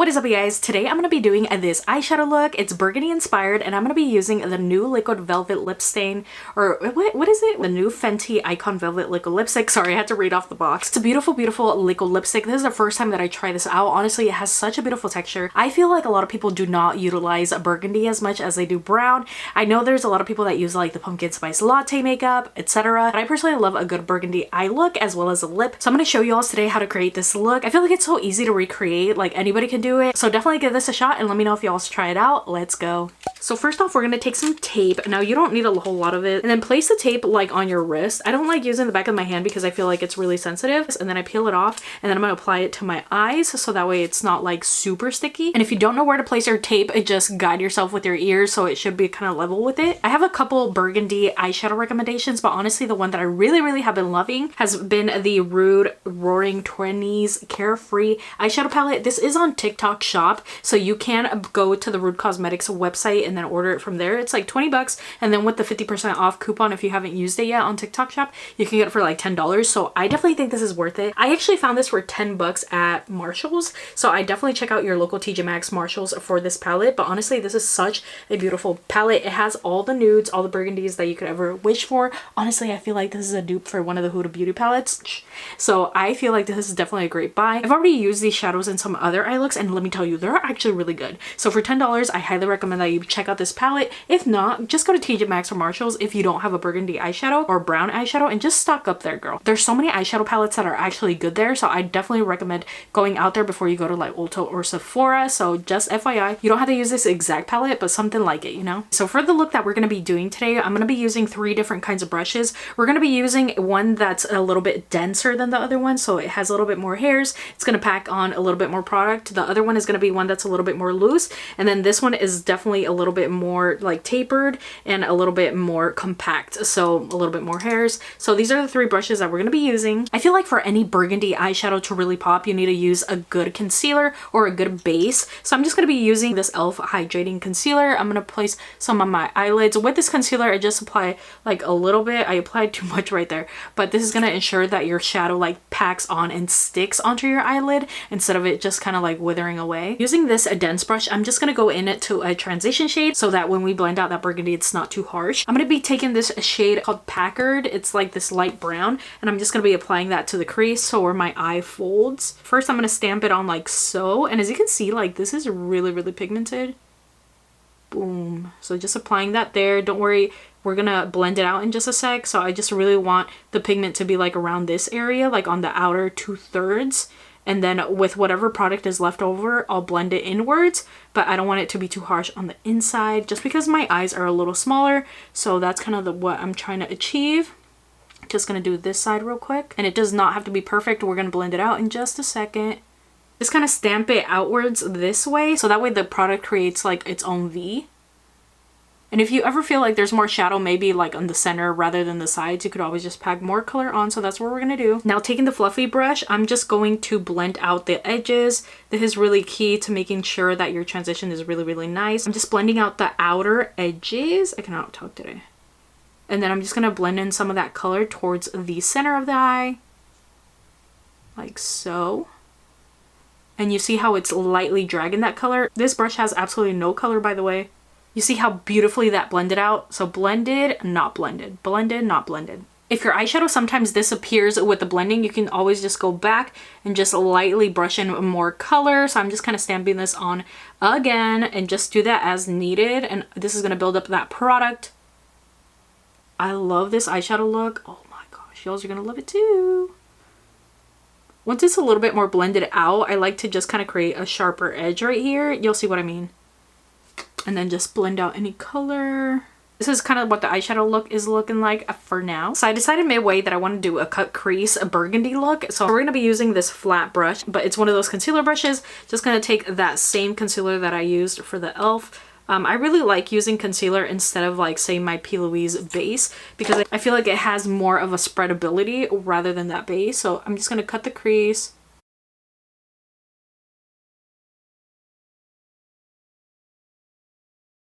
What is up, you guys? Today I'm going to be doing this eyeshadow look. It's burgundy inspired, and I'm going to be using the new liquid velvet lip stain, or what is it? The new Fenty Icon Velvet Liquid Lipstick. Sorry, I had to read off the box. It's a beautiful, beautiful liquid lipstick. This is the first time that I try this out. Honestly, it has such a beautiful texture. I feel like a lot of people do not utilize burgundy as much as they do brown. I know there's a lot of people that use like the pumpkin spice latte makeup, etc. But I personally love a good burgundy eye look as well as a lip. So I'm going to show you all today how to create this look. I feel like it's so easy to recreate. Like anybody can do it. So definitely give this a shot and let me know if y'all try it out. Let's go. So first off, we're going to take some tape. Now you don't need a whole lot of it. And then place the tape like on your wrist. I don't like using the back of my hand because I feel like it's really sensitive. And then I peel it off and then I'm going to apply it to my eyes. So that way it's not like super sticky. And if you don't know where to place your tape, just guide yourself with your ears. So it should be kind of level with it. I have a couple burgundy eyeshadow recommendations, but honestly the one that I really have been loving has been the Rude Roaring 20s Carefree eyeshadow palette. This is on TikTok Shop, so you can go to the Rude Cosmetics website and then order it from there. It's like 20 bucks, and then with the 50% off coupon, if you haven't used it yet on TikTok Shop, you can get it for like $10. So I definitely think this is worth it. I actually found this for 10 bucks at Marshall's, so I definitely check out your local TJ Maxx, Marshalls for this palette. But honestly, this is such a beautiful palette. It has all the nudes, all the burgundies that you could ever wish for. Honestly, I feel like this is a dupe for one of the Huda Beauty palettes, so I feel like this is definitely a great buy. I've already used these shadows in some other eye looks, and let me tell you, they're actually really good. So for $10, I highly recommend that you check out this palette. If not, just go to TJ Maxx or Marshalls if you don't have a burgundy eyeshadow or brown eyeshadow, and just stock up there, girl. There's so many eyeshadow palettes that are actually good there, so I definitely recommend going out there before you go to like ULTA or Sephora. So just FYI, you don't have to use this exact palette, but something like it, you know? So for the look that we're going to be doing today, I'm going to be using 3 different kinds of brushes. We're going to be using one that's a little bit denser than the other one, so it has a little bit more hairs. It's going to pack on a little bit more product. The other one is going to be one that's a little bit more loose, and then this one is definitely a little bit more like tapered and a little bit more compact, so a little bit more hairs. So these are the 3 brushes that we're going to be using. I feel like for any burgundy eyeshadow to really pop, you need to use a good concealer or a good base. So I'm just going to be using this e.l.f. hydrating concealer. I'm going to place some on my eyelids. With this concealer, I just apply like a little bit. I applied too much right there, but this is going to ensure that your shadow like packs on and sticks onto your eyelid instead of it just kind of like withering away. Using this dense brush, I'm just going to go into a transition shade so that when we blend out that burgundy, it's not too harsh. I'm going to be taking this shade called Packard. It's like this light brown, and I'm just going to be applying that to the crease, so where my eye folds. First, I'm going to stamp it on like so, and as you can see, like this is really pigmented. Boom. So just applying that there. Don't worry, we're gonna blend it out in just a sec. So I just really want the pigment to be like around this area, like on the outer 2/3, and then with whatever product is left over, I'll blend it inwards, but I don't want it to be too harsh on the inside just because my eyes are a little smaller. So that's kind of what I'm trying to achieve. Just gonna do this side real quick, and it does not have to be perfect. We're gonna blend it out in just a second. Just kind of stamp it outwards this way, so that way the product creates like its own V. And if you ever feel like there's more shadow maybe like on the center rather than the sides, you could always just pack more color on. So that's what we're gonna do. Now taking the fluffy brush, I'm just going to blend out the edges. This is really key to making sure that your transition is really nice. I'm just blending out the outer edges. I cannot talk today. And then I'm just gonna blend in some of that color towards the center of the eye, like so. And you see how it's lightly dragging that color? This brush has absolutely no color, by the way. You see how beautifully that blended out? So blended, not blended. Blended, not blended. If your eyeshadow sometimes disappears with the blending, you can always just go back and just lightly brush in more color. So I'm just kind of stamping this on again and just do that as needed. And this is going to build up that product. I love this eyeshadow look. Oh my gosh, y'all are going to love it too. Once it's a little bit more blended out, I like to just kind of create a sharper edge right here. You'll see what I mean. And then just blend out any color. This is kind of what the eyeshadow look is looking like for now. So I decided midway that I want to do a cut crease, a burgundy look. So we're going to be using this flat brush, but it's one of those concealer brushes. Just going to take that same concealer that I used for the e.l.f. I really like using concealer instead of like say my P. Louise base, because I feel like it has more of a spreadability rather than that base. So I'm just going to cut the crease.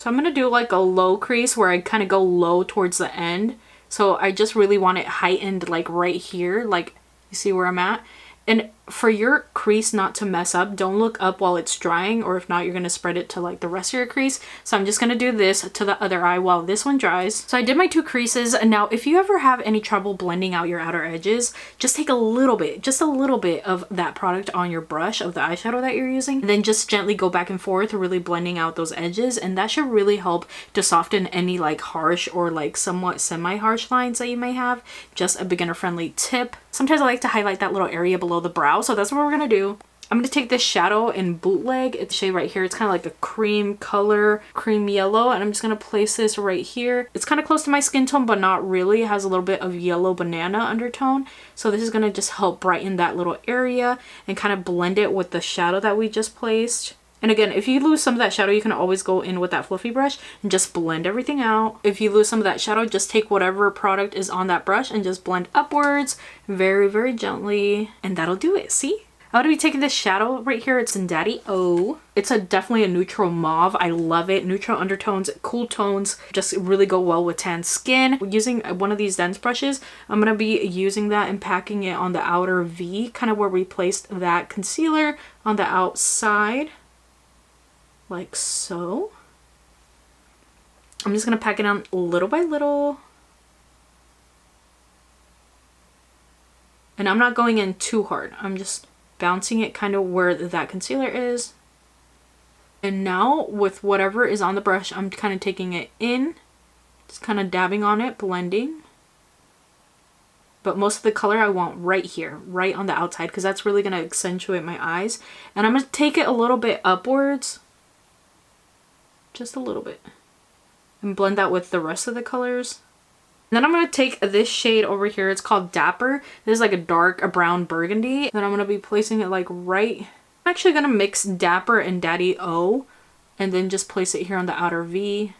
So I'm going to do like a low crease where I kind of go low towards the end. So I just really want it heightened like right here, like you see where I'm at. And for your crease not to mess up, don't look up while it's drying, or if not, you're gonna spread it to like the rest of your crease. So I'm just gonna do this to the other eye while this one dries. So I did my 2 creases. And now if you ever have any trouble blending out your outer edges, just take a little bit, just a little bit of that product on your brush of the eyeshadow that you're using, and then just gently go back and forth, really blending out those edges, and that should really help to soften any like harsh or like somewhat semi-harsh lines that you may have. Just a beginner friendly tip. Sometimes I like to highlight that little area below the brow, so that's what we're gonna do. I'm gonna take this shadow in Bootleg. It's shade right here. It's kind of like a cream color, cream yellow, and I'm just gonna place this right here. It's kind of close to my skin tone, but not really. It has a little bit of yellow banana undertone. So this is gonna just help brighten that little area and kind of blend it with the shadow that we just placed. And again, if you lose some of that shadow, you can always go in with that fluffy brush and just blend everything out. If you lose some of that shadow, just take whatever product is on that brush and just blend upwards very, very gently. And that'll do it, see? I'm going to be taking this shadow right here. It's in Daddy O. It's definitely a neutral mauve. I love it. Neutral undertones, cool tones, just really go well with tan skin. Using one of these dense brushes, I'm going to be using that and packing it on the outer V, kind of where we placed that concealer on the outside. Like so. I'm just going to pack it on little by little. And I'm not going in too hard. I'm just bouncing it kind of where that concealer is. And now with whatever is on the brush, I'm kind of taking it in. Just kind of dabbing on it, blending. But most of the color I want right here, right on the outside, because that's really going to accentuate my eyes. And I'm going to take it a little bit upwards. Just a little bit, and blend that with the rest of the colors. And then I'm going to take this shade over here. It's called Dapper. This is like a brown burgundy. Then I'm going to be placing it like right. I'm actually going to mix Dapper and Daddy O and then just place it here on the outer V.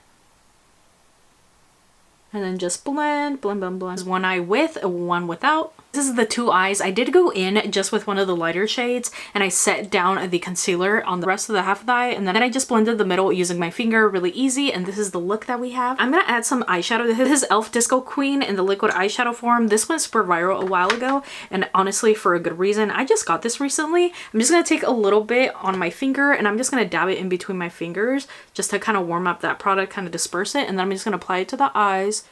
And then just blend, blend, blend, blend. One eye with, one without. This is the 2 eyes. I did go in just with one of the lighter shades and I set down the concealer on the rest of the half of the eye, and then I just blended the middle using my finger, really easy, and this is the look that we have. I'm gonna add some eyeshadow. This is e.l.f. Disco Queen in the liquid eyeshadow form. This went super viral a while ago, and honestly for a good reason. I just got this recently. I'm just gonna take a little bit on my finger and I'm just gonna dab it in between my fingers just to kind of warm up that product, kind of disperse it, and then I'm just gonna apply it to the eyes.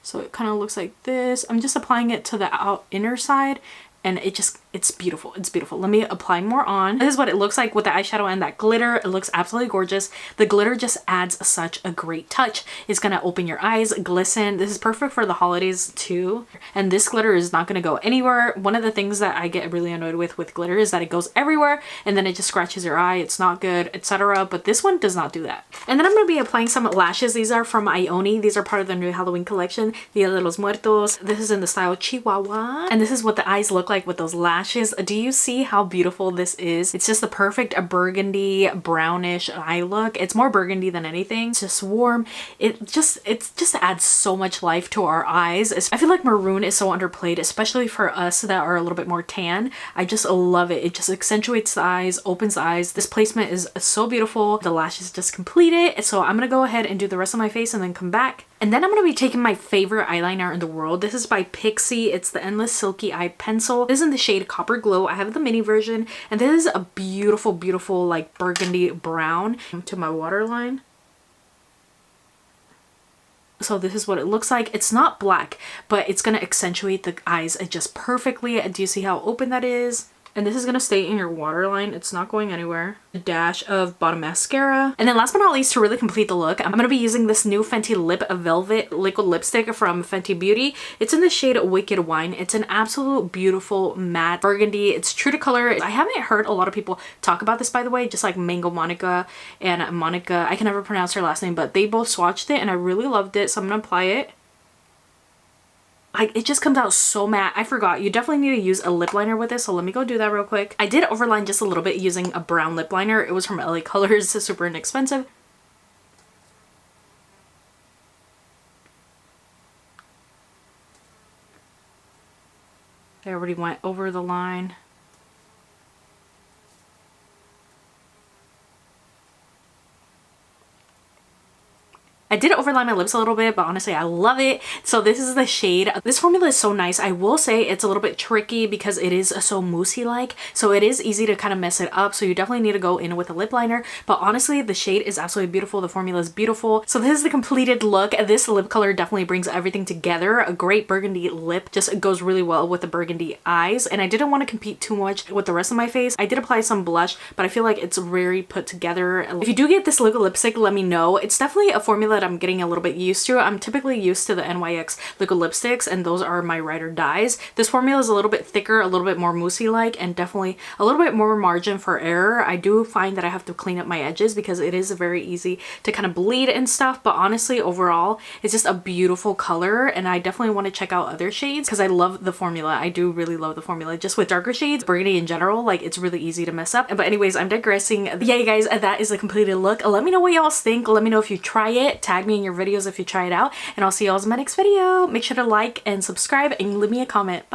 So it kind of looks like this. I'm just applying it to the inner side, and it's beautiful. It's beautiful. Let me apply more on. This is what it looks like with the eyeshadow and that glitter. It looks absolutely gorgeous. The glitter just adds such a great touch. It's gonna open your eyes, glisten. This is perfect for the holidays too. And this glitter is not gonna go anywhere. One of the things that I get really annoyed with glitter is that it goes everywhere and then it just scratches your eye. It's not good, etc. But this one does not do that. And then I'm gonna be applying some lashes. These are from Ioni. These are part of the new Halloween collection, Dia de los Muertos. This is in the style Chihuahua. And this is what the eyes look like with those lashes. Do you see how beautiful this is? It's just the perfect burgundy brownish eye look. It's more burgundy than anything. It's just warm. It just adds so much life to our eyes. I feel like maroon is so underplayed, especially for us that are a little bit more tan. I just love it. It just accentuates the eyes, opens the eyes. This placement is so beautiful. The lashes just complete it. So I'm gonna go ahead and do the rest of my face and then come back. And then I'm going to be taking my favorite eyeliner in the world. This is by Pixie. It's the Endless Silky Eye Pencil. This is in the shade Copper Glow. I have the mini version, and this is a beautiful, beautiful like burgundy brown to my waterline. So this is what it looks like. It's not black, but it's going to accentuate the eyes just perfectly. Do you see how open that is? And this is going to stay in your waterline. It's not going anywhere. A dash of bottom mascara. And then last but not least, to really complete the look, I'm going to be using this new Fenty Lip Velvet liquid lipstick from Fenty Beauty. It's in the shade Wicked Wine. It's an absolute beautiful matte burgundy. It's true to color. I haven't heard a lot of people talk about this, by the way, just like Mango Monica and Monica. I can never pronounce her last name, but they both swatched it and I really loved it. So I'm going to apply it. Like, it just comes out so matte. I forgot, you definitely need to use a lip liner with this, so let me go do that real quick. I did overline just a little bit using a brown lip liner. It was from LA Colors. It's super inexpensive. I already went over the line. I did overline my lips a little bit, but honestly, I love it. So this is the shade. This formula is so nice. I will say it's a little bit tricky because it is so moussey-like, so it is easy to kind of mess it up. So you definitely need to go in with a lip liner, but honestly, the shade is absolutely beautiful. The formula is beautiful. So this is the completed look. This lip color definitely brings everything together. A great burgundy lip just goes really well with the burgundy eyes, and I didn't want to compete too much with the rest of my face. I did apply some blush, but I feel like it's very put together. If you do get this liquid lipstick, let me know. It's definitely a formula that I'm getting a little bit used to. I'm typically used to the NYX liquid lipsticks, and those are my ride or dies. This formula is a little bit thicker, a little bit more moussey-like, and definitely a little bit more margin for error. I do find that I have to clean up my edges because it is very easy to kind of bleed and stuff, but honestly, overall, it's just a beautiful color, and I definitely want to check out other shades because I love the formula. I do really love the formula. Just with darker shades, burgundy in general, like it's really easy to mess up. But anyways, I'm digressing. Yeah, you guys, that is the completed look. Let me know what y'all think. Let me know if you try it. Tag me in your videos if you try it out, and I'll see y'all in my next video. Make sure to like and subscribe and leave me a comment. Bye.